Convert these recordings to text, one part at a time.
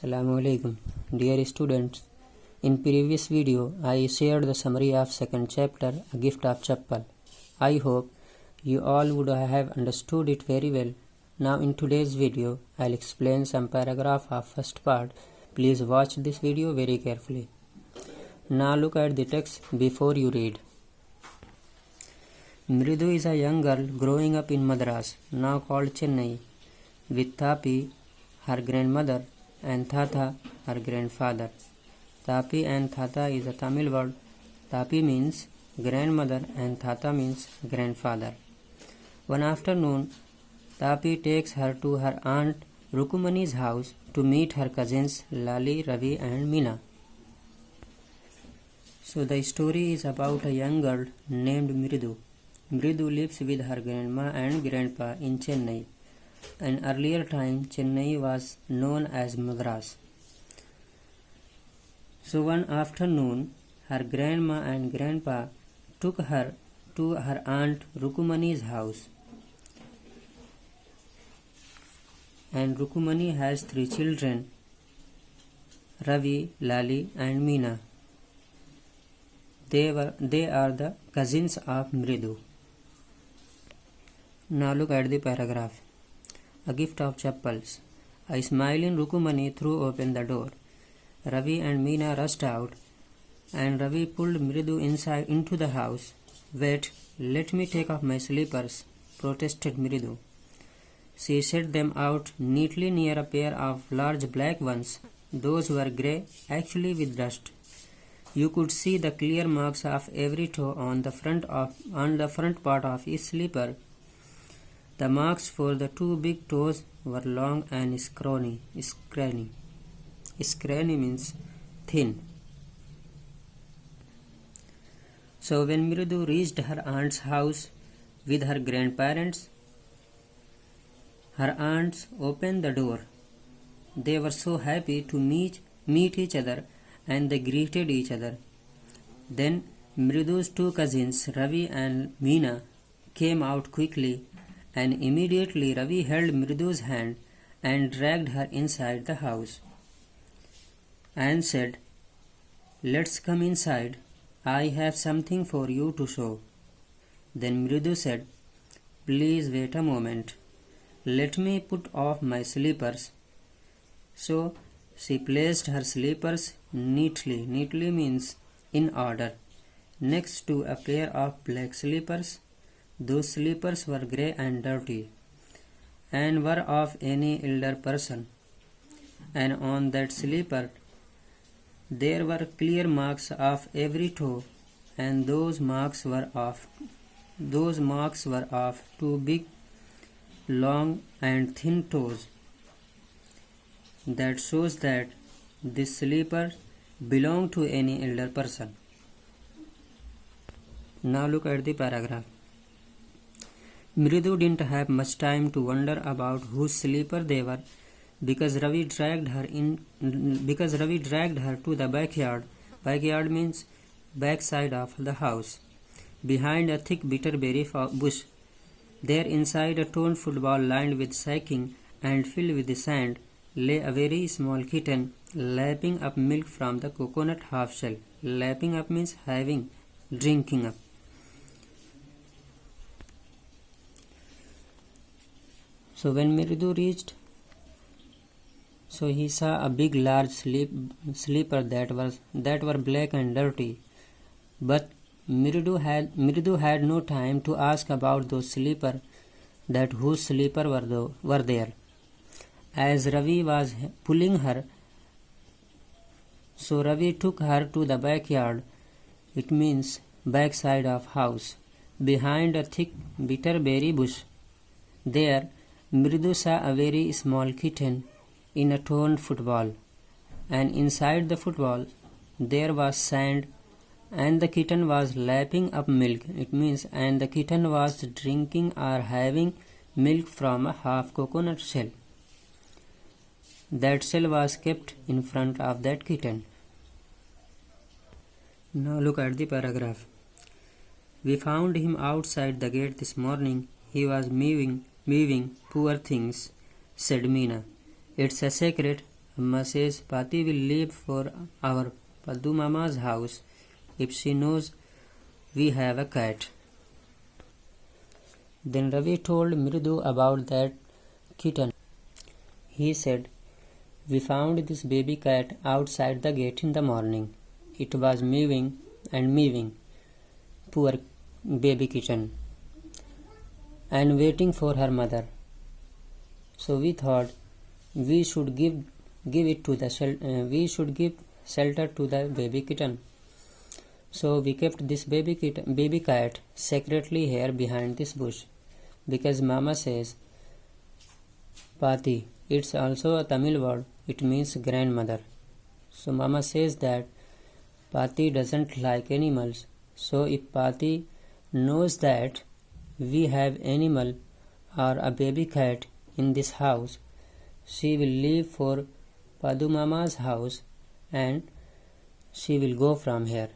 Assalamu alaikum. Dear students, in previous video I shared the summary of second chapter, A Gift of Chappal. I hope you all would have understood it very well. Now in today's video I'll explain some paragraph of first part. Please watch this video very carefully. Now look at the text before you read. Mridu is a young girl growing up in Madras, now called Chennai, with Tapi, her grandmother, and Tata, her grandfather. Tapi and Tata is a Tamil word. Tapi means grandmother and Tata means grandfather. One afternoon, Tapi takes her to her aunt Rukumani's house to meet her cousins Lali, Ravi and Meena. So the story is about a young girl named Mridu. Mridu lives with her grandma and grandpa in Chennai. In earlier time, Chennai was known as Madras. So one afternoon, her grandma and grandpa took her to her aunt Rukumani's house. And Rukumani has 3 children, Ravi, Lali and Meena. They are the cousins of Mridu. Now look at the paragraph. A gift of chappals. A smiling Rukumani threw open the door. Ravi and Meena rushed out, and Ravi pulled Mridu inside into the house. Wait, let me take off my slippers, protested Mridu. She set them out neatly near a pair of large black ones. Those were grey, actually with dust. You could see the clear marks of every toe on the front part of each slipper. The marks for the 2 big toes were long and scrawny. Scrawny means thin. So when Mridu reached her aunt's house with her grandparents, her aunts opened the door. They were so happy to meet each other, and they greeted each other. Then Mridu's 2 cousins, Ravi and Meena, came out quickly, and immediately Ravi held Mridu's hand and dragged her inside the house and said, "Let's come inside. I have something for you to show." Then Mridu said, "Please wait a moment. Let me put off my slippers." So she placed her slippers neatly. Neatly means in order, next to a pair of black slippers. Those slippers were grey and dirty, and were of any elder person. And on that slipper there were clear marks of every toe, and those marks were of 2 big, long and thin toes. That shows that this slipper belonged to any elder person. Now look at the paragraph. Mridu didn't have much time to wonder about whose slipper they were, because Ravi dragged her to the backyard. Backyard means backside of the house, behind a thick bitterberry bush. There, inside a torn football lined with sacking and filled with sand, lay a very small kitten lapping up milk from the coconut half shell. Lapping up means drinking up. So when Mridu reached, he saw a big large slipper that were black and dirty. But Mridu had no time to ask about those slippers, that whose slipper were there. As Ravi was pulling her, so Ravi took her to the backyard. It means backside of house, behind a thick bitterberry bush. There Mridu saw a very small kitten in a torn football, and inside the football there was sand, and the kitten was lapping up milk. It means and the kitten was drinking or having milk from a half coconut shell. That shell was kept in front of that kitten. Now look at the paragraph. "We found him outside the gate this morning. He was mewing, poor things," said Meena. "It's a secret. Amma says Pati will leave for our Paddu Mama's house if she knows we have a cat. Then Ravi told Mridu about that kitten. He said, "We found this baby cat outside the gate in the morning. It was mewing and mewing, poor baby kitten, and waiting for her mother. So we thought we should give shelter to the baby kitten. So we kept this baby cat secretly here behind this bush, because Mama says Pati. It's also a Tamil word. It means grandmother. So Mama says that Pati doesn't like animals. So if Pati knows that we have animal or a baby cat in this house, she will leave for Padu Mama's house and she will go from here.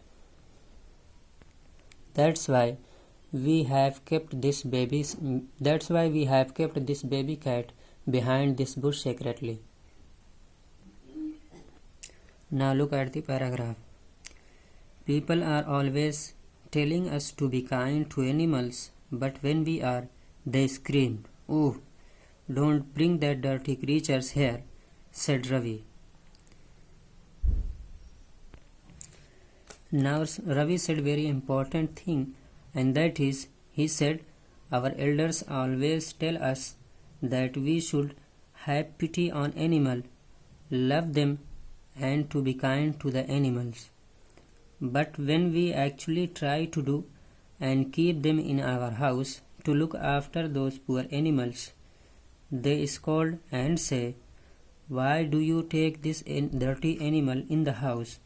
That's why we have kept this baby cat behind this bush secretly." Now look at the paragraph. People are always telling us to be kind to animals, but when we are, they scream, "Oh, don't bring that dirty creatures here," said Ravi. Now Ravi said very important thing, and that is, he said, our elders always tell us that we should have pity on animal, love them, and to be kind to the animals. But when we actually try to do and keep them in our house to look after those poor animals, they scold and say, "Why do you take this dirty animal in the house?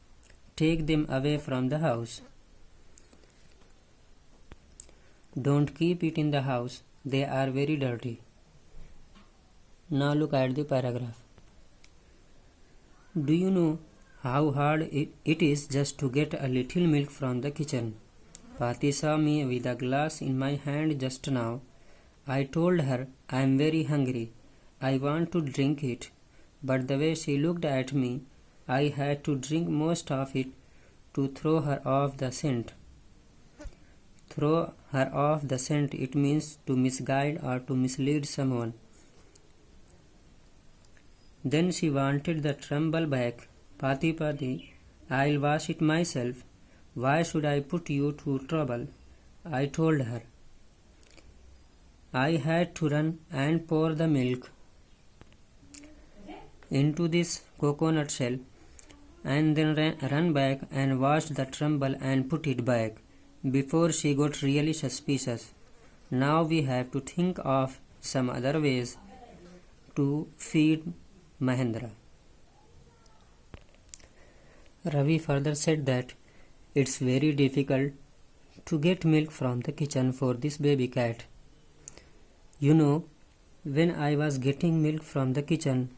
Take them away from the house. Don't keep it in the house. They are very dirty." Now look at the paragraph. Do you know how hard it is just to get a little milk from the kitchen? Pati saw me with a glass in my hand just now. I told her I am very hungry. I want to drink it. But the way she looked at me, I had to drink most of it to throw her off the scent. Throw her off the scent, it means to misguide or to mislead someone. Then she wanted the tremble back. Pati, I'll wash it myself. Why should I put you to trouble? I told her. I had to run and pour the milk into this coconut shell and then run back and wash the tremble and put it back before she got really suspicious. Now we have to think of some other ways to feed Mahendra. Ravi further said that it's very difficult to get milk from the kitchen for this baby cat. You know, when I was getting milk from the kitchen,